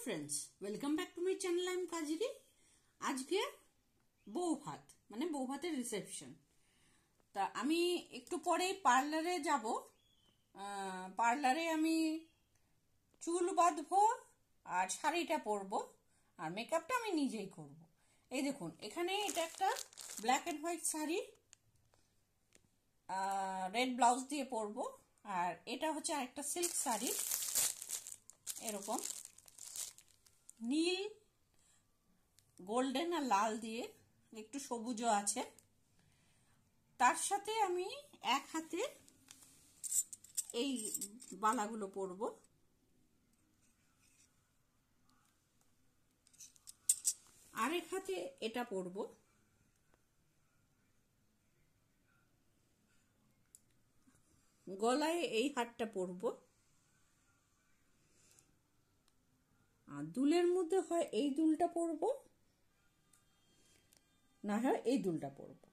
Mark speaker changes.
Speaker 1: Hello friends, welcome back to my channel. I am Kajri. आज के बউ भात মানে বউ ভাতের রিসেপশন। তা আমি একটু পরেই পার্লারে যাব। পার্লারে আমি চুল বাঁধবো আর শাড়িটা পরবো আর মেকআপটা আমি নিজেই করব। এই দেখুন, এখানে এটা একটা ব্ল্যাক এন্ড হোয়াইট শাড়ি, রেড ব্লাউজ দিয়ে পরবো। আর এটা হচ্ছে আরেকটা সিল্ক শাড়ি, এরকম নীল, গোল্ডেন আর লাল দিয়ে, একটু সবুজও আছে। তার সাথে আমি এক হাতে এই বালাগুলো পরবো, আরেক হাতে এটা পরবো। গলায় এই হারটা পরবো। আর দুলের মধ্যে হয় এই দুলটা পরবো, না হয় এই দুলটা পরবো।